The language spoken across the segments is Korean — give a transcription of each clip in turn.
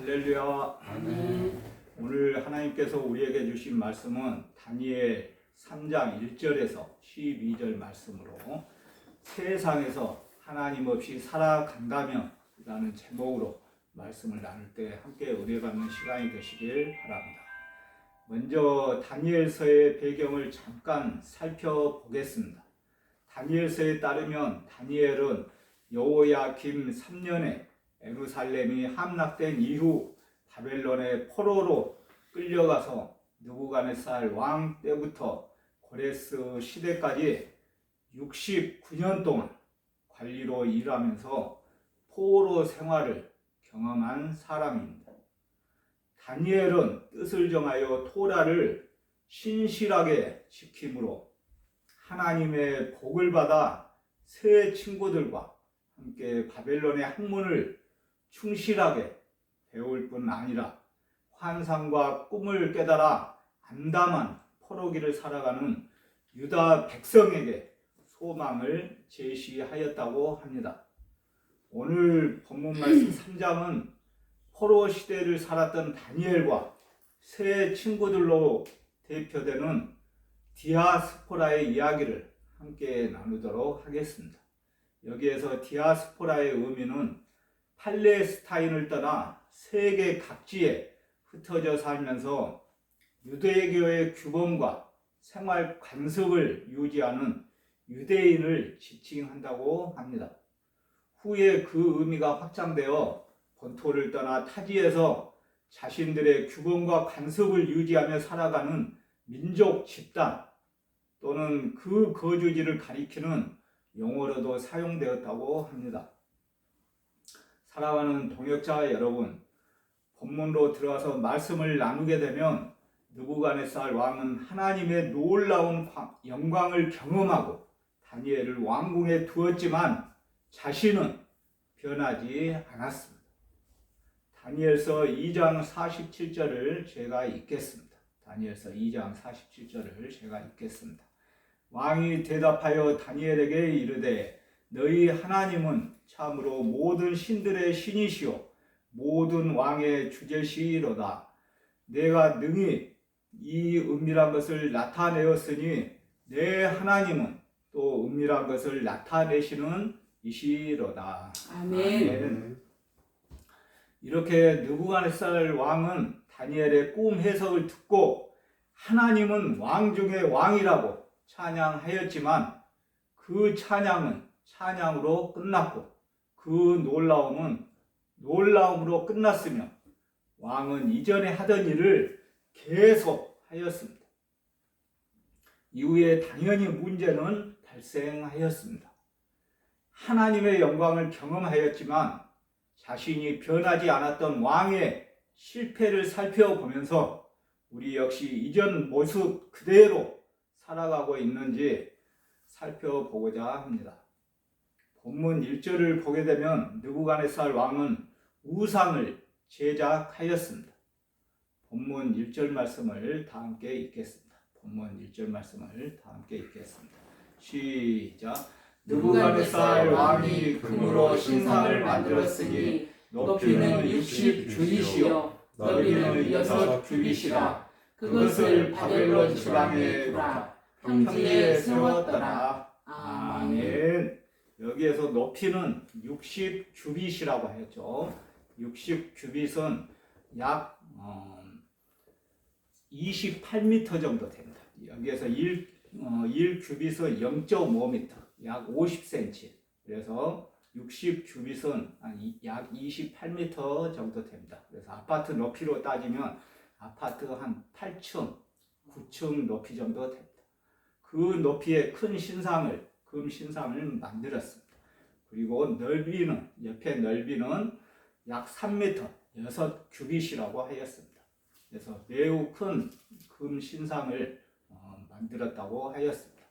할렐루야. 아멘. 오늘 하나님께서 우리에게 주신 말씀은 다니엘 3장 1절에서 12절 말씀으로 세상에서 하나님 없이 살아간다면 라는 제목으로 말씀을 나눌 때 함께 은혜받는 시간이 되시길 바랍니다. 먼저 다니엘서의 배경을 잠깐 살펴보겠습니다. 다니엘서에 따르면 다니엘은 여호야김 3년에 예루살렘이 함락된 이후 바벨론의 포로로 끌려가서 느부갓네살 왕 때부터 고레스 시대까지 69년 동안 관리로 일하면서 포로 생활을 경험한 사람입니다. 다니엘은 뜻을 정하여 토라를 신실하게 지킴으로 하나님의 복을 받아 새 친구들과 함께 바벨론의 학문을 충실하게 배울 뿐 아니라 환상과 꿈을 깨달아 암담한 포로기를 살아가는 유다 백성에게 소망을 제시하였다고 합니다. 오늘 본문 말씀 3장은 포로 시대를 살았던 다니엘과 새 친구들로 대표되는 디아스포라의 이야기를 함께 나누도록 하겠습니다. 여기에서 디아스포라의 의미는 팔레스타인을 떠나 세계 각지에 흩어져 살면서 유대교의 규범과 생활 관습을 유지하는 유대인을 지칭한다고 합니다. 후에 그 의미가 확장되어 본토를 떠나 타지에서 자신들의 규범과 관습을 유지하며 살아가는 민족 집단 또는 그 거주지를 가리키는 용어로도 사용되었다고 합니다. 사랑하는 동역자 여러분, 본문으로 들어가서 말씀을 나누게 되면 느부갓네살 왕은 하나님의 놀라운 영광을 경험하고 다니엘을 왕궁에 두었지만 자신은 변하지 않았습니다. 다니엘서 2장 47절을 제가 읽겠습니다. 다니엘서 2장 47절을 제가 읽겠습니다. 왕이 대답하여 다니엘에게 이르되 너희 하나님은 참으로 모든 신들의 신이시요 모든 왕의 주제시로다. 내가 능히 이 은밀한 것을 나타내었으니 내 하나님은 또 은밀한 것을 나타내시는 이시로다. 아멘. 이렇게 느부갓네살 왕은 다니엘의 꿈 해석을 듣고 하나님은 왕 중의 왕이라고 찬양하였지만 그 찬양은 찬양으로 끝났고 그 놀라움은 놀라움으로 끝났으며 왕은 이전에 하던 일을 계속 하였습니다. 이후에 당연히 문제는 발생하였습니다. 하나님의 영광을 경험하였지만 자신이 변하지 않았던 왕의 실패를 살펴보면서 우리 역시 이전 모습 그대로 살아가고 있는지 살펴보고자 합니다. 본문 1절을 보게 되면 느부갓네살 왕은 우상을 제작하였습니다. 본문 1절 말씀을 다 함께 읽겠습니다. 본문 1절 말씀을 다 함께 읽겠습니다. 시작. 느부갓네살 왕이 금으로 신상을 만들었으니 높이는 60규빗이요 너비는 6규빗이라. 그것을 바벨론 지방에 두라. 평지에 세웠더라. 아멘. 여기에서 높이는 60규빗이라고 하였죠. 60규빗은 약 28m 정도 됩니다. 여기에서 1규빗은 0.5m, 약 50cm. 그래서 60규빗은 약 28m 정도 됩니다. 그래서 아파트 높이로 따지면 아파트 한 8층, 9층 높이 정도 됩니다. 그 높이의 큰 신상을, 금 신상을 만들었습니다. 그리고 넓이는, 옆에 넓이는 약 3m, 6규빗이라고 하였습니다. 그래서 매우 큰 금 신상을 만들었다고 하였습니다.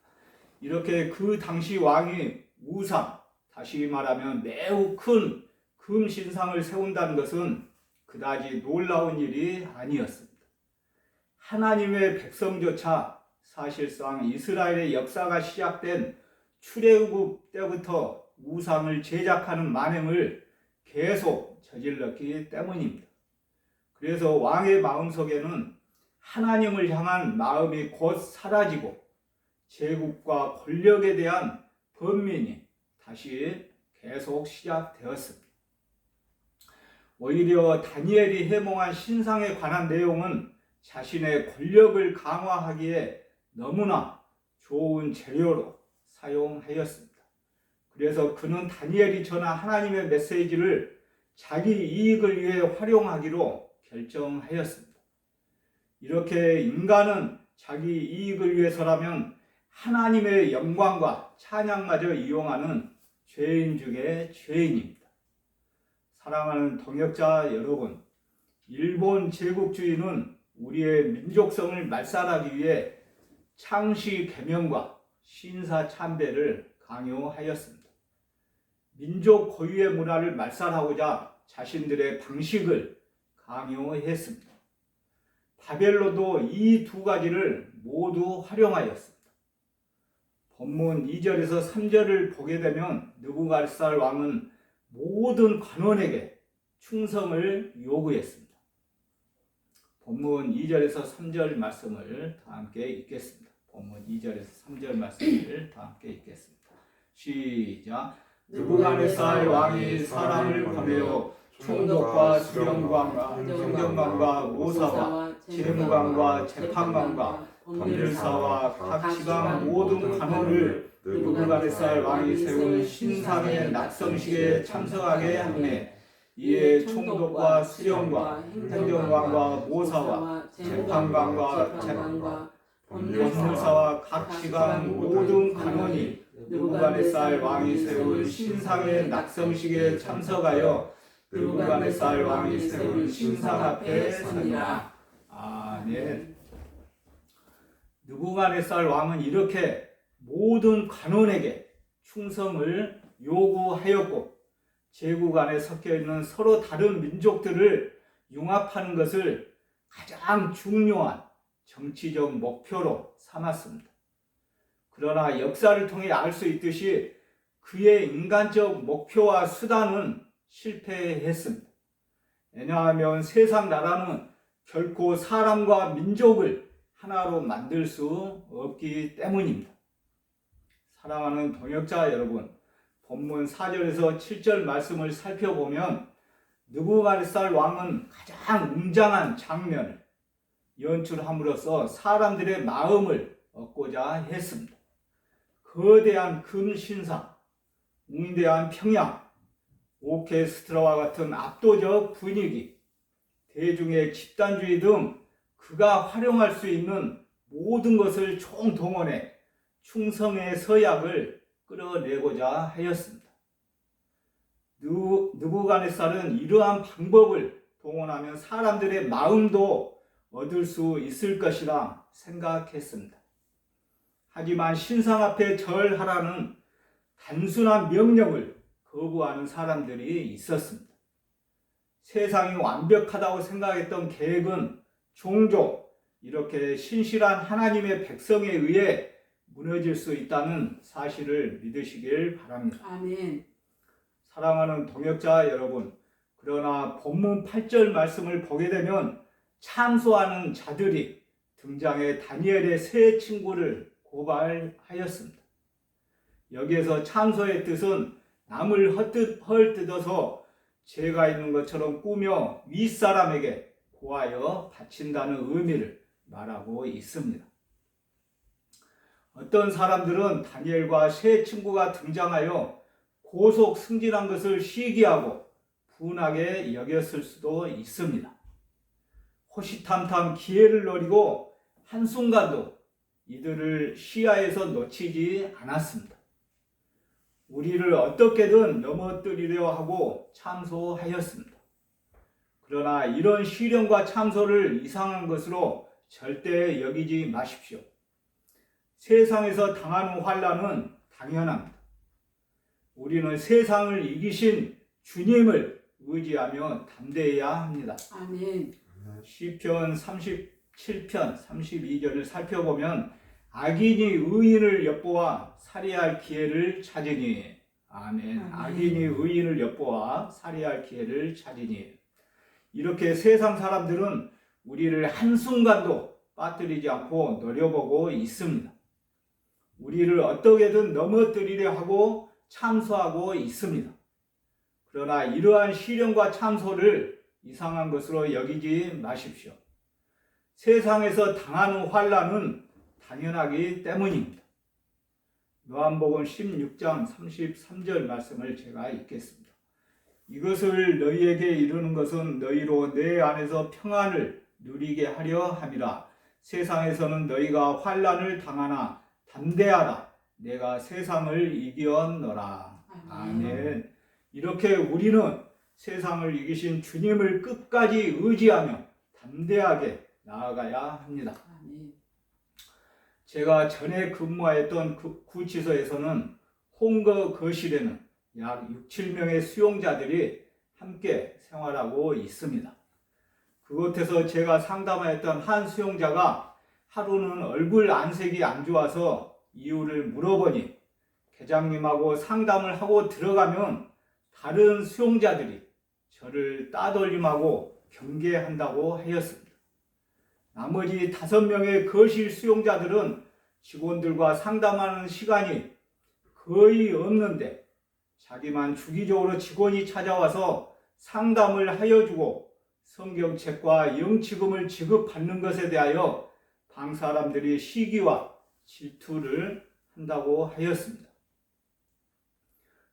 이렇게 그 당시 왕이 우상, 다시 말하면 매우 큰 금 신상을 세운다는 것은 그다지 놀라운 일이 아니었습니다. 하나님의 백성조차 사실상 이스라엘의 역사가 시작된 출애굽 때부터 우상을 제작하는 만행을 계속 저질렀기 때문입니다. 그래서 왕의 마음속에는 하나님을 향한 마음이 곧 사라지고 제국과 권력에 대한 번민이 다시 계속 시작되었습니다. 오히려 다니엘이 해몽한 신상에 관한 내용은 자신의 권력을 강화하기에 너무나 좋은 재료로 사용하였습니다. 그래서 그는 다니엘이 전한 하나님의 메시지를 자기 이익을 위해 활용하기로 결정하였습니다. 이렇게 인간은 자기 이익을 위해서라면 하나님의 영광과 찬양마저 이용하는 죄인 중에 죄인입니다. 사랑하는 동역자 여러분, 일본 제국주의는 우리의 민족성을 말살하기 위해 창시 계명과 신사 참배를 강요하였습니다. 민족 고유의 문화를 말살하고자 자신들의 방식을 강요했습니다. 바벨론도 이 두 가지를 모두 활용하였습니다. 본문 2절에서 3절을 보게 되면 느부갓네살 왕은 모든 관원에게 충성을 요구했습니다. 본문 2절에서 3절 말씀을 다 함께 읽겠습니다. 본문 2절에서 3절 말씀을 다 함께 읽겠습니다. 시작. 느부갓네살 왕이 사람을 보내어 총독과 수령관과 행정관과 모사와 재무관과 재판관과 법률사와 각 지방 모든 관원을 느부갓네살 왕이 세운 신상의 낙성식에 참석하게 하매 이에 총독과 수령과 행정관과 모사와 재판관과 법률사와 각 지방 모든 관원이 느부갓네살 왕이 세운 신상의 낙성식에 참석하여 느부갓네살 왕이 세운 신상 앞에 서니라. 아멘. 느부갓네살 왕은 이렇게 모든 관원에게 충성을 요구하였고 제국 안에 섞여 있는 서로 다른 민족들을 융합하는 것을 가장 중요한 정치적 목표로 삼았습니다. 그러나 역사를 통해 알 수 있듯이 그의 인간적 목표와 수단은 실패했습니다. 왜냐하면 세상 나라는 결코 사람과 민족을 하나로 만들 수 없기 때문입니다. 사랑하는 동역자 여러분, 본문 4절에서 7절 말씀을 살펴보면 느부갓네살 왕은 가장 웅장한 장면을 연출함으로써 사람들의 마음을 얻고자 했습니다. 거대한 금신상, 웅대한 평양, 오케스트라와 같은 압도적 분위기, 대중의 집단주의 등 그가 활용할 수 있는 모든 것을 총동원해 충성의 서약을 끌어내고자 하였습니다. 느부갓네살은 이러한 방법을 동원하면 사람들의 마음도 얻을 수 있을 것이라 생각했습니다. 하지만 신상 앞에 절하라는 단순한 명령을 거부하는 사람들이 있었습니다. 세상이 완벽하다고 생각했던 계획은 종종 이렇게 신실한 하나님의 백성에 의해 무너질 수 있다는 사실을 믿으시길 바랍니다. 아멘. 사랑하는 동역자 여러분, 그러나 본문 8절 말씀을 보게 되면 참소하는 자들이 등장해 다니엘의 세 친구를 고발하였습니다. 여기에서 참소의 뜻은 남을 헐뜯어서 죄가 있는 것처럼 꾸며 윗사람에게 고하여 바친다는 의미를 말하고 있습니다. 어떤 사람들은 다니엘과 세 친구가 등장하여 고속 승진한 것을 시기하고 분하게 여겼을 수도 있습니다. 호시탐탐 기회를 노리고 한순간도 이들을 시야에서 놓치지 않았습니다. 우리를 어떻게든 넘어뜨리려 하고 참소하였습니다. 그러나 이런 시련과 참소를 이상한 것으로 절대 여기지 마십시오. 세상에서 당하는 환난은 당연합니다. 우리는 세상을 이기신 주님을 의지하며 담대해야 합니다. 아멘. 시편 37편 32절을 살펴보면 악인이 의인을 엿보아 살해할 기회를 찾으니, 아멘. 악인이 의인을 엿보아 살해할 기회를 찾으니, 이렇게 세상 사람들은 우리를 한순간도 빠뜨리지 않고 노려보고 있습니다. 우리를 어떻게든 넘어뜨리려 하고 참소하고 있습니다. 그러나 이러한 시련과 참소를 이상한 것으로 여기지 마십시오. 세상에서 당하는 환난은 당연하기 때문입니다. 요한복음 16장 33절 말씀을 제가 읽겠습니다. 이것을 너희에게 이르는 것은 너희로 내 안에서 평안을 누리게 하려 함이라. 세상에서는 너희가 환난을 당하나 담대하라. 내가 세상을 이기었노라. 아멘. 이렇게 우리는 세상을 이기신 주님을 끝까지 의지하며 담대하게 나아가야 합니다. 제가 전에 근무하였던 구치소에서는 홍거 거실에는 약 6, 7명의 수용자들이 함께 생활하고 있습니다. 그곳에서 제가 상담하였던 한 수용자가 하루는 얼굴 안색이 안 좋아서 이유를 물어보니 계장님하고 상담을 하고 들어가면 다른 수용자들이 저를 따돌림하고 경계한다고 하였습니다. 나머지 5명의 거실 수용자들은 직원들과 상담하는 시간이 거의 없는데 자기만 주기적으로 직원이 찾아와서 상담을 하여주고 성경책과 영치금을 지급받는 것에 대하여 방 사람들이 시기와 질투를 한다고 하였습니다.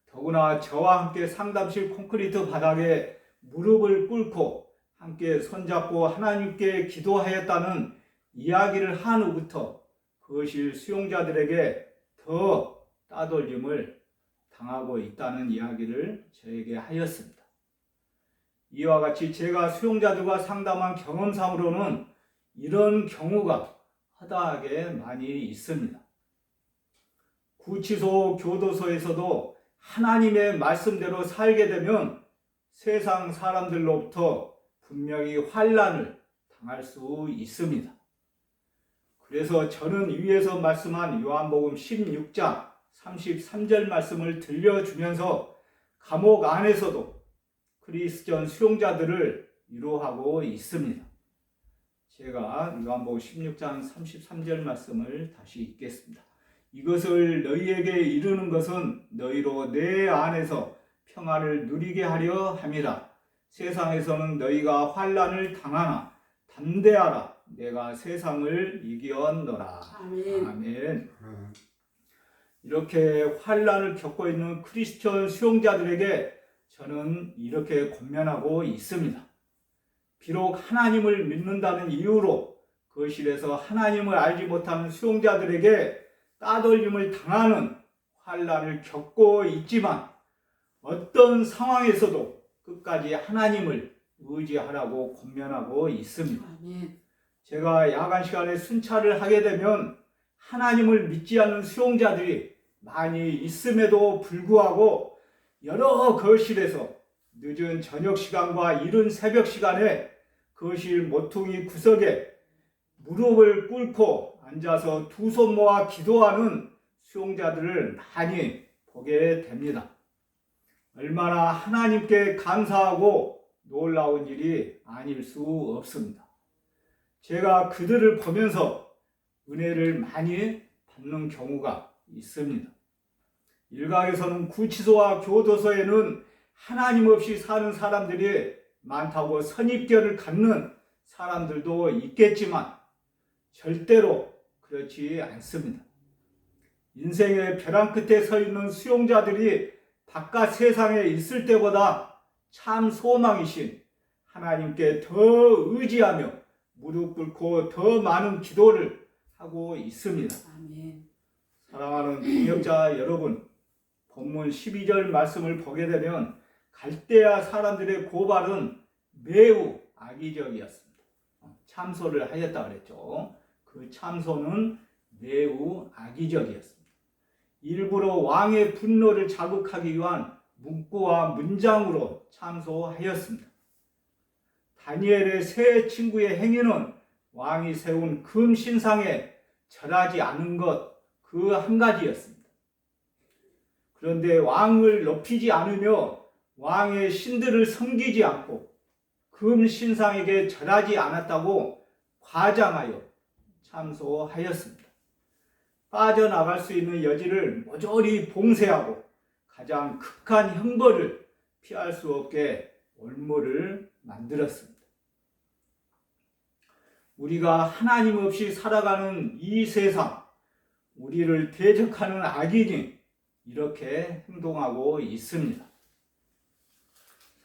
더구나 저와 함께 상담실 콘크리트 바닥에 무릎을 꿇고 함께 손잡고 하나님께 기도하였다는 이야기를 한 후부터 거실 수용자들에게 더 따돌림을 당하고 있다는 이야기를 저에게 하였습니다. 이와 같이 제가 수용자들과 상담한 경험상으로는 이런 경우가 허다하게 많이 있습니다. 구치소, 교도소에서도 하나님의 말씀대로 살게 되면 세상 사람들로부터 분명히 환난을 당할 수 있습니다. 그래서 저는 위에서 말씀한 요한복음 16장 33절 말씀을 들려주면서 감옥 안에서도 그리스천 수용자들을 위로하고 있습니다. 제가 요한복음 16장 33절 말씀을 다시 읽겠습니다. 이것을 너희에게 이르는 것은 너희로 내 안에서 평안을 누리게 하려 함이라. 세상에서는 너희가 환난을 당하나 담대하라. 내가 세상을 이기었노라. 아멘. 아멘. 이렇게 환난을 겪고 있는 크리스천 수용자들에게 저는 이렇게 권면하고 있습니다. 비록 하나님을 믿는다는 이유로 거실에서 하나님을 알지 못하는 수용자들에게 따돌림을 당하는 환난을 겪고 있지만 어떤 상황에서도 끝까지 하나님을 의지하라고 권면하고 있습니다. 아멘. 제가 야간 시간에 순찰을 하게 되면 하나님을 믿지 않는 수용자들이 많이 있음에도 불구하고 여러 거실에서 늦은 저녁 시간과 이른 새벽 시간에 거실 모퉁이 구석에 무릎을 꿇고 앉아서 두 손 모아 기도하는 수용자들을 많이 보게 됩니다. 얼마나 하나님께 감사하고 놀라운 일이 아닐 수 없습니다. 제가 그들을 보면서 은혜를 많이 받는 경우가 있습니다. 일각에서는 구치소와 교도소에는 하나님 없이 사는 사람들이 많다고 선입견을 갖는 사람들도 있겠지만 절대로 그렇지 않습니다. 인생의 벼랑 끝에 서 있는 수용자들이 바깥 세상에 있을 때보다 참 소망이신 하나님께 더 의지하며 무릎 꿇고 더 많은 기도를 하고 있습니다. 아멘. 사랑하는 동역자 여러분, 본문 12절 말씀을 보게 되면 갈대아 사람들의 고발은 매우 악의적이었습니다. 참소를 하였다 그랬죠. 그 참소는 매우 악의적이었습니다. 일부러 왕의 분노를 자극하기 위한 문구와 문장으로 참소하였습니다. 다니엘의 세 친구의 행위는 왕이 세운 금 신상에 절하지 않은 것 그 한 가지였습니다. 그런데 왕을 높이지 않으며 왕의 신들을 섬기지 않고 금 신상에게 절하지 않았다고 과장하여 참소하였습니다. 빠져나갈 수 있는 여지를 모조리 봉쇄하고 가장 극한 형벌을 피할 수 없게 올무를 만들었습니다. 우리가 하나님 없이 살아가는 이 세상, 우리를 대적하는 악인이 이렇게 행동하고 있습니다.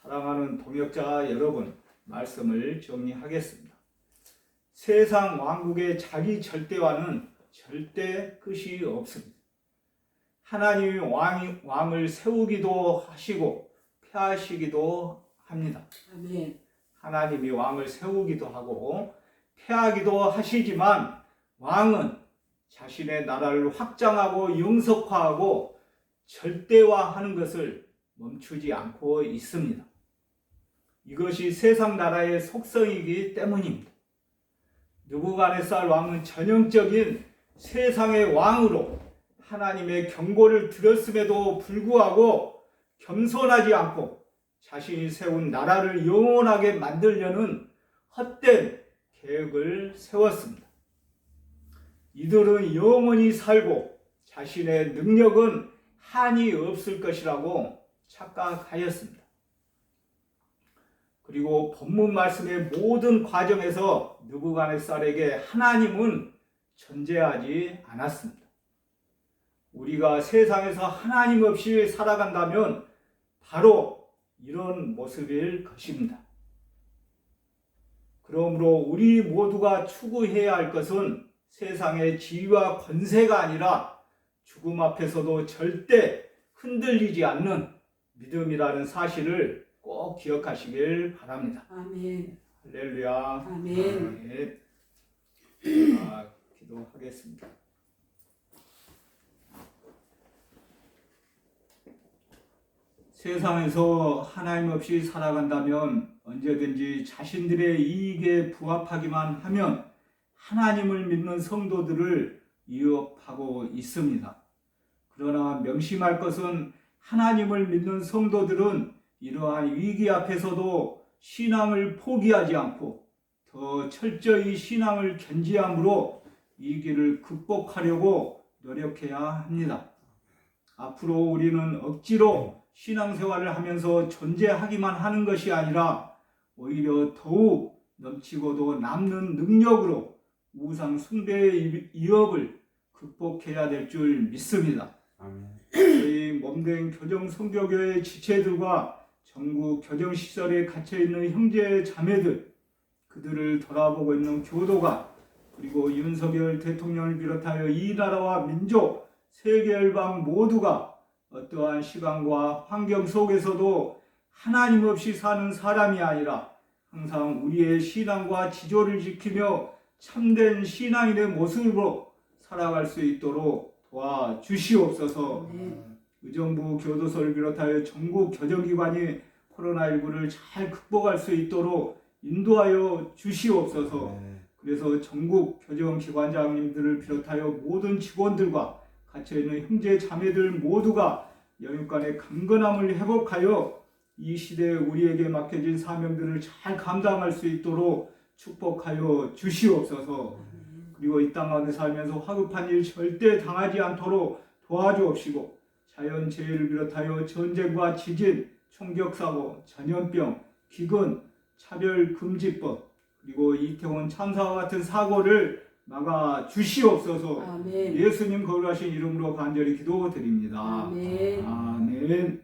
사랑하는 동역자 여러분, 말씀을 정리하겠습니다. 세상 왕국의 자기 절대화는 절대 끝이 없습니다. 하나님이 왕을 세우기도 하시고 폐하시기도 합니다. 아멘. 하나님이 왕을 세우기도 하고 폐하기도 하시지만 왕은 자신의 나라를 확장하고 영속화하고 절대화하는 것을 멈추지 않고 있습니다. 이것이 세상 나라의 속성이기 때문입니다. 느부갓네살 왕은 전형적인 세상의 왕으로 하나님의 경고를 들었음에도 불구하고 겸손하지 않고 자신이 세운 나라를 영원하게 만들려는 헛된 계획을 세웠습니다. 이들은 영원히 살고 자신의 능력은 한이 없을 것이라고 착각하였습니다. 그리고 본문 말씀의 모든 과정에서 느부갓네살에게 하나님은 존재하지 않았습니다. 우리가 세상에서 하나님 없이 살아간다면 바로 이런 모습일 것입니다. 그러므로 우리 모두가 추구해야 할 것은 세상의 지위와 권세가 아니라 죽음 앞에서도 절대 흔들리지 않는 믿음이라는 사실을 꼭 기억하시길 바랍니다. 아멘. 할렐루야. 아멘. 네. 기도하겠습니다. 세상에서 하나님 없이 살아간다면 언제든지 자신들의 이익에 부합하기만 하면 하나님을 믿는 성도들을 위협하고 있습니다. 그러나 명심할 것은 하나님을 믿는 성도들은 이러한 위기 앞에서도 신앙을 포기하지 않고 더 철저히 신앙을 견지함으로 위기를 극복하려고 노력해야 합니다. 앞으로 우리는 억지로 신앙생활을 하면서 존재하기만 하는 것이 아니라 오히려 더욱 넘치고도 남는 능력으로 우상 숭배의 위협을 극복해야 될 줄 믿습니다. 저희 몸된 교정 선교교회 지체들과 전국 교정 시설에 갇혀 있는 형제 자매들, 그들을 돌아보고 있는 교도관, 그리고 윤석열 대통령을 비롯하여 이 나라와 민족, 세계 열방 모두가 어떠한 시간과 환경 속에서도 하나님 없이 사는 사람이 아니라 항상 우리의 신앙과 지조를 지키며 참된 신앙인의 모습으로 살아갈 수 있도록 도와주시옵소서. 의정부 교도소를 비롯하여 전국 교정기관이 코로나19를 잘 극복할 수 있도록 인도하여 주시옵소서. 그래서 전국 교정기관장님들을 비롯하여 모든 직원들과 갇혀있는 형제 자매들 모두가 영육간의 강건함을 회복하여 이 시대에 우리에게 맡겨진 사명들을 잘 감당할 수 있도록 축복하여 주시옵소서. 그리고 이 땅 가운데 살면서 화급한 일 절대 당하지 않도록 도와주옵시고 자연재해를 비롯하여 전쟁과 지진, 총격사고, 전염병, 기근, 차별금지법, 그리고 이태원 참사와 같은 사고를 막아 주시옵소서. 아멘. 예수님 거룩하신 이름으로 간절히 기도드립니다. 아멘. 아멘.